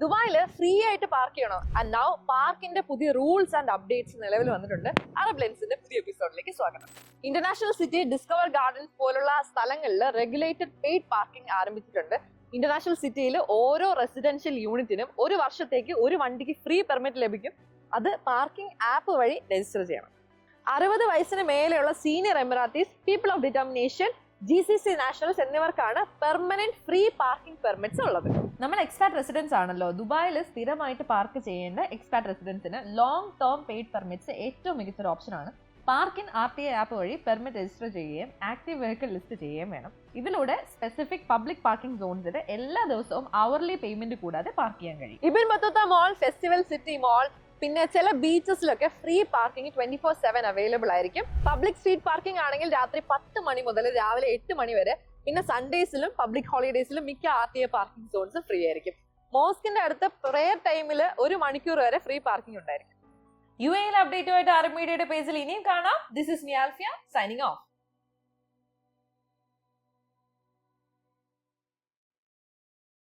ദുബായിൽ ഫ്രീ ആയിട്ട് പാർക്ക് ചെയ്യണോ? ആൻഡ് നൗ പാർക്കിന്റെ പുതിയ റൂൾസ് ആൻഡ് അപ്ഡേറ്റ്സ് നിലവിൽ വന്നിട്ടുണ്ട്. അറബ് ലെൻസിന്റെ പുതിയ എപ്പിസോഡിലേക്ക് സ്വാഗതം. ഇന്റർനാഷണൽ സിറ്റി, ഡിസ്കവർ ഗാർഡൻസ് പോലുള്ള സ്ഥലങ്ങളിൽ റെഗുലേറ്റഡ് പെയ്ഡ് പാർക്കിംഗ് ആരംഭിച്ചിട്ടുണ്ട്. ഇന്റർനാഷണൽ സിറ്റിയിൽ ഓരോ റെസിഡൻഷ്യൽ യൂണിറ്റിനും ഒരു വർഷത്തേക്ക് ഒരു വണ്ടിക്ക് ഫ്രീ പെർമിറ്റ് ലഭിക്കും. അത് പാർക്കിംഗ് ആപ്പ് വഴി രജിസ്റ്റർ ചെയ്യണം. 60 വയസ്സിന് മേലെയുള്ള senior Emiratis, people of determination, GCC nationals എന്നിവർക്കാണ് പെർമനന്റ് ഫ്രീ പാർക്കിംഗ് പെർമിറ്റ്സ് ഉള്ളത്. നമ്മൾ എക്സ്പാറ്റ് റെസിഡൻസ് ആണല്ലോ. ദുബായിൽ സ്ഥിരമായിട്ട് പാർക്ക് ചെയ്യേണ്ട എക്സ്പാറ്റ് റെസിഡൻസിന് ലോങ് ടേം പെയ്ഡ് പെർമിറ്റ്സ് ഏറ്റവും മികച്ചൊരു ഓപ്ഷനാണ്. പാർക്കിൻ RTA ആപ്പ് വഴി പെർമിറ്റ് രജിസ്റ്റർ ചെയ്യുകയും ആക്റ്റീവ് വെഹിക്കിൾ ലിസ്റ്റ് ചെയ്യുകയും വേണം. ഇതിലൂടെ സ്പെസിഫിക് പബ്ലിക് പാർക്കിംഗ് സോൺസിൽ എല്ലാ ദിവസവും അവർലി പേയ്മെന്റ് കൂടാതെ പാർക്ക് ചെയ്യാൻ കഴിയും. ഇബിൻ ബത്തൂത്ത മോൾ, ഫെസ്റ്റിവൽ സിറ്റി മോൾ, പിന്നെ ചില ബീച്ചസിലൊക്കെ ഫ്രീ പാർക്കിംഗ് 24/7 അവൈലബിൾ ആയിരിക്കും. പബ്ലിക് സ്ട്രീറ്റ് പാർക്കിംഗ് ആണെങ്കിൽ രാത്രി 10 മണി മുതൽ രാവിലെ 8 മണി വരെ. പിന്നെ സൺഡേസിലും പബ്ലിക് ഹോളിഡേസിലും മിക്ക RTA പാർക്കിംഗ് സോൺസ് ഫ്രീ ആയിരിക്കും. മോസ്കിന്റെ അടുത്ത് പ്രേയർ ടൈമിൽ 1 മണിക്കൂർ വരെ ഫ്രീ പാർക്കിംഗ് ഉണ്ടായിരിക്കും. UAE അപ്ഡേറ്റുമായിട്ട് അറബ് മീഡിയയുടെ പേജിൽ ഇനിയും കാണാം. This is me Alfiya, signing off.